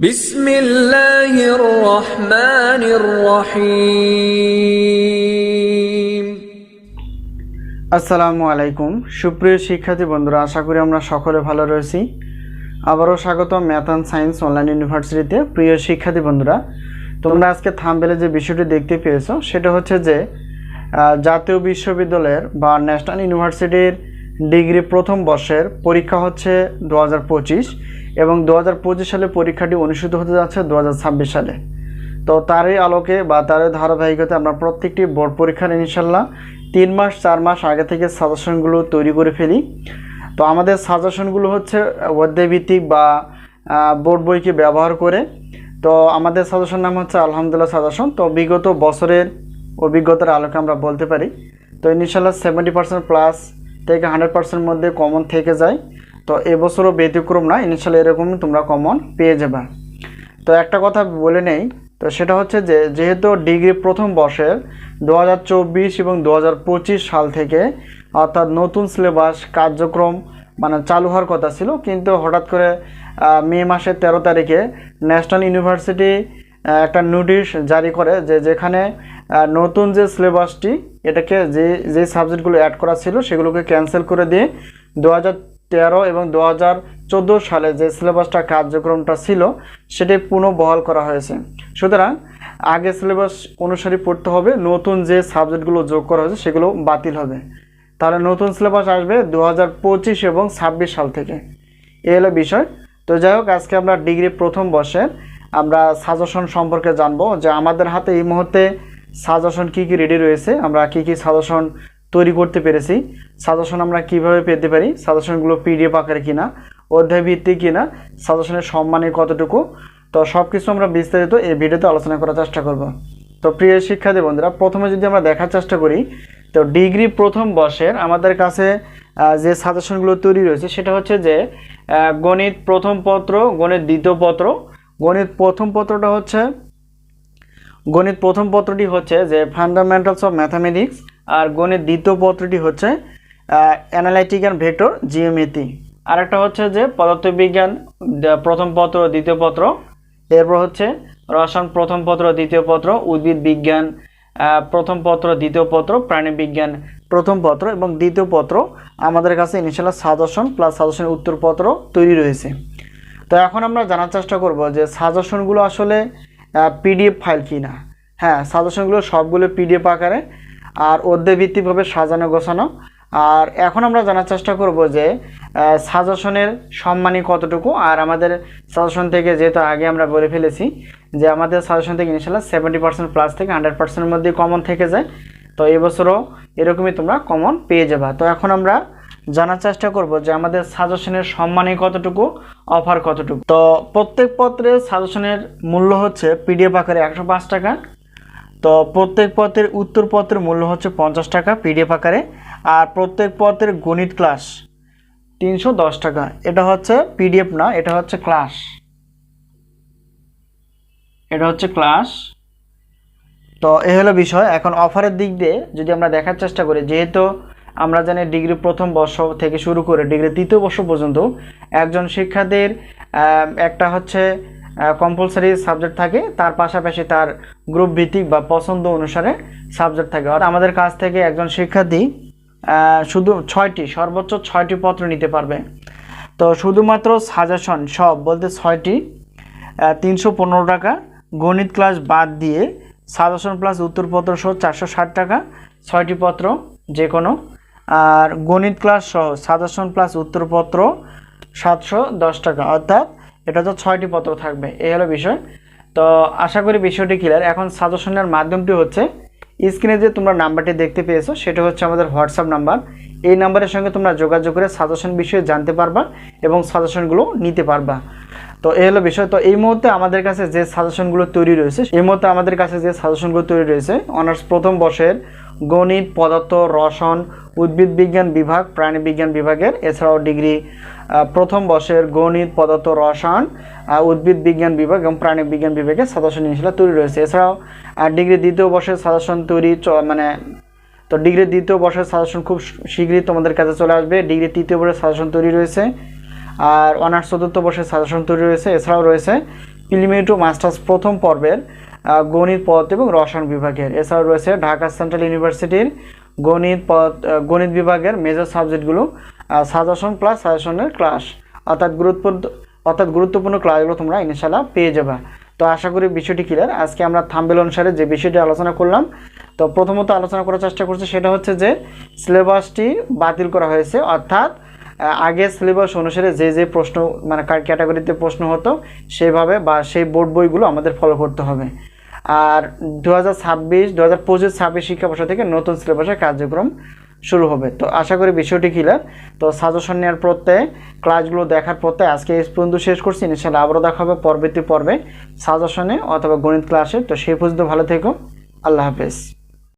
বিসমিল্লাহির রহমানির রহিম। আসসালামু আলাইকুম সুপ্রিয় শিক্ষার্থী বন্ধুরা, আশা করি আমরা সকলে ভালো রয়েছি। আবারও স্বাগতম ম্যাথ অ্যান্ড সায়েন্স অনলাইন ইউনিভার্সিটিতে। প্রিয় শিক্ষার্থী বন্ধুরা, তোমরা আজকে থাম্বনেলে যে বিষয়টি দেখতে পেয়েছো সেটা হচ্ছে যে জাতীয় বিশ্ববিদ্যালয়ের বা ন্যাশনাল ইউনিভার্সিটির ডিগ্রি প্রথম বর্ষের পরীক্ষা হচ্ছে 2025 এবং 2025 সালে পরীক্ষাটি অনুষ্ঠিত হতে যাচ্ছে 2026 সালে। তো তারই আলোকে বা তারই ধারাবাহিকতা আমরা প্রত্যেকটি বোর্ড পরীক্ষার ইনশাল্লাহ 3 মাস 4 মাস আগে থেকে সাজেশনগুলো তৈরি করে ফেলি। তো আমাদের সাজেশনগুলো হচ্ছে অধ্যায়ভিত্তিক বা বোর্ড বইকে ব্যবহার করে। তো আমাদের সাজেশন নাম হচ্ছে আলহামদুলিল্লাহ সাজেশন। তো বিগত বছরের অভিজ্ঞতার আলোকে আমরা বলতে পারি তো ইনশাল্লাহ 70% প্লাস থেকে 100% মধ্যে কমন থেকে যায়। তো এবছরও ব্যতিক্রম না, ইনশাল্লাহ এরকমই তোমরা কমন পেয়ে যাবে। তো একটা কথা বলে নেই, তো সেটা হচ্ছে যে যেহেতু ডিগ্রি প্রথম বর্ষের 2024 এবং 2025 সাল থেকে অর্থাৎ নতুন সিলেবাস কার্যক্রম চালু হওয়ার কথা ছিল, কিন্তু হঠাৎ করে মে মাসের 13 তারিখে ন্যাশনাল ইউনিভার্সিটি একটা নোটিশ জারি করে যে যেখানে নতুন যে সিলেবাসটি এটাকে যে সাবজেক্টগুলো অ্যাড করা ছিল সেগুলোকে ক্যান্সেল করে দিয়ে 2013 এবং 2014 সালে যে সিলেবাসটা কার্যক্রমটা ছিল সেটাই পুনঃবহাল করা হয়েছে। সুতরাং আগে সিলেবাস অনুসারে পড়তে হবে, নতুন যে সাবজেক্টগুলো যোগ করা হয়েছে সেগুলো বাতিল হবে। তাহলে নতুন সিলেবাস আসবে 2025 এবং 26 সাল থেকে। এই হলো বিষয়। তো যাই হোক, আজকে আমরা ডিগ্রি প্রথম বর্ষের আমরা সাজেশন সম্পর্কে জানবো যে আমাদের হাতে এই মুহূর্তে সাজেশন কী কী রেডি রয়েছে, আমরা কী কী সাজেশন তৈরি করতে পেরেছি, সাজেশন আমরা কিভাবে পেতে পারি, সাজেশনগুলো পিডিএফ আকারে কিনা, অধ্যায়ভিত্তিক কিনা, সাজেশনের সম্মানে কতটুকু, তো সব কিছু আমরা বিস্তারিত এই ভিডিওতে আলোচনা করার চেষ্টা করব। তো প্রিয় শিক্ষার্থী বন্ধুরা, প্রথমে যদি আমরা দেখার চেষ্টা করি তো ডিগ্রি প্রথম বর্ষের আমাদের কাছে যে সাজেশনগুলো তৈরি রয়েছে সেটা হচ্ছে যে গণিত প্রথম পত্র, গণিত দ্বিতীয় পত্র। গণিত প্রথম পত্রটি হচ্ছে যে ফান্ডামেন্টালস অফ ম্যাথামেটিক্স, আর গণিত দ্বিতীয় পত্রটি হচ্ছে অ্যানালাইটিক অ্যান্ড ভেক্টর জিওমেট্রি। আর একটা হচ্ছে যে পদার্থবিজ্ঞান প্রথম পত্র দ্বিতীয় পত্র, এরপর হচ্ছে রসায়ন প্রথম পত্র দ্বিতীয় পত্র, উদ্ভিদ বিজ্ঞান প্রথম পত্র দ্বিতীয় পত্র, প্রাণীবিজ্ঞান প্রথম পত্র এবং দ্বিতীয় পত্র। আমাদের কাছে ইনিশিয়াল সাজেশন প্লাস সাজেশনের উত্তরপত্র তৈরি রয়েছে। তো এখন আমরা জানার চেষ্টা করব যে সাজেশনগুলো আসলে পিডিএফ ফাইল কিনা। হ্যাঁ, সাজেশনগুলো সবগুলো পিডিএফ আকারে আর অধ্যায়ভিত্তিকভাবে সাজানো গোছানো। আর এখন আমরা জানার চেষ্টা করব যে সাজেশনের সম্মানী কতটুকু। আর আমাদের সাজেশন থেকে যেহেতু আগে আমরা বলে ফেলেছি যে আমাদের সাজেশন থেকে ইনশাল্লাহ 70% প্লাস থেকে 100%-এর মধ্যে কমন থেকে যায়। তো এবছরও এরকমই তোমরা কমন পেয়ে যাবা। তো এখন আমরা জানার চেষ্টা করব যে আমাদের সাজেশনের সম্মানী কতটুকু, অফার কতটুকু। তো প্রত্যেক পত্রের সাজেশনের মূল্য হচ্ছে পিডিএফ আকারে 105 টাকা। তো প্রত্যেক পত্রের উত্তরপত্রের মূল্য হচ্ছে 50 টাকা পিডিএফ আকারে। আর প্রত্যেক পত্রের গণিত ক্লাস 310 টাকা। এটা হচ্ছে পিডিএফ না, এটা হচ্ছে ক্লাস, এটা হচ্ছে ক্লাস। তো এ হলো বিষয়। এখন অফারের দিক দিয়ে যদি আমরা দেখার চেষ্টা করি, যেহেতু আমরা জানি ডিগ্রি প্রথম বর্ষ থেকে শুরু করে ডিগ্রি তৃতীয় বর্ষ পর্যন্ত একজন শিক্ষার্থীর একটা হচ্ছে কম্পালসারি সাবজেক্ট থাকে, তার পাশাপাশি তার গ্রুপ ভিত্তিক বা পছন্দ অনুসারে সাবজেক্ট থাকে। আর আমাদের কাছ থেকে একজন শিক্ষার্থী শুধু সর্বোচ্চ 6টি পত্র নিতে পারবে। তো শুধুমাত্র সাজেশন সব বলতে 6টি 315 টাকা, গণিত ক্লাস বাদ দিয়ে সাজেশন প্লাস উত্তরপত্র সহ 460 টাকা 6টি পত্র যে কোনো। আর গণিত ক্লাস সহ সাজেশন প্লাস উত্তরপত্র 710 টাকা, অর্থাৎ এটা তো 6টি পত্র থাকবে। এই হলো বিষয়। তো আশা করি বিষয়টি ক্লিয়ার। এখন সাজেশনের মাধ্যমটি হচ্ছে স্ক্রিনে যে তোমরা নাম্বারটি দেখতে পেয়েছো সেটা হচ্ছে আমাদের হোয়াটসঅ্যাপ নাম্বার। এই নাম্বারের সঙ্গে তোমরা যোগাযোগ করে সাজেশন বিষয়ে জানতে পারবা এবং সাজেশনগুলো নিতে পারবা। তো এই হলো বিষয়। তো এই মুহূর্তে আমাদের কাছে যে সাজেশনগুলো তৈরি রয়েছে অনার্স প্রথম বর্ষের গণিত, পদার্থ, রসায়ন, উদ্ভিদ বিজ্ঞান বিভাগ, প্রাণী বিজ্ঞান বিভাগের, এছাড়াও ডিগ্রি প্রথম বর্ষের গণিত, পদার্থ, রসায়ন, উদ্ভিদ বিজ্ঞান বিভাগ এবং প্রাণী বিজ্ঞান বিভাগের সাজেশন ইনশাল্লাহ তৈরি রয়েছে। এছাড়াও ডিগ্রি দ্বিতীয় বর্ষের সাজেশন তৈরি তো ডিগ্রি দ্বিতীয় বর্ষের সাজেশন খুব শীঘ্রই তোমাদের কাছে চলে আসবে। ডিগ্রি তৃতীয় বর্ষের সাজেশন তৈরি রয়েছে। আর অনার্স চতুর্থ বর্ষের সাজেশন তৈরি রয়েছে। এছাড়াও রয়েছে প্রিলিমিনারি টু মাস্টার্স প্রথম পর্বের গণিত পদ এবং রসায়ন বিভাগের। এছাড়াও রয়েছে ঢাকা সেন্ট্রাল ইউনিভার্সিটির গণিত বিভাগের মেজর সাবজেক্টগুলো সাজেশন প্লাস সাজেশনের ক্লাস, অর্থাৎ গুরুত্বপূর্ণ ক্লাসগুলো তোমরা ইনশাআল্লাহ পেয়ে যাবে। তো আশা করি বিষয়টি ক্লিয়ার। আজকে আমরা থাম্বনেল অনুসারে যে বিষয়টি আলোচনা করলাম, তো প্রথমত আলোচনা করার চেষ্টা করছি সেটা হচ্ছে যে সিলেবাসটি বাতিল করা হয়েছে, অর্থাৎ আগে সিলেবাস অনুসারে যে প্রশ্ন মানে ক্যাটাগরিতে প্রশ্ন হতো সেভাবে বা সেই বোর্ড বইগুলো আমাদের ফলো করতে হবে। আর 2025-26 শিক্ষাবর্ষ থেকে নতুন সিলেবাসের কার্যক্রম শুরু হবে। তো আশা করি বিষয়টি ক্লিয়ার। তো সাজেশন নেওয়ার প্রত্যয়ে ক্লাসগুলো দেখার প্রত্যয়ে আজকে এই পর্যন্ত শেষ করছি। ইনশাআল্লাহ আবারও দেখা হবে পরবর্তী পর্বে সাজেশনে অথবা গণিত ক্লাসে। তো সেই পর্যন্ত ভালো থেকো, আল্লাহ হাফেজ।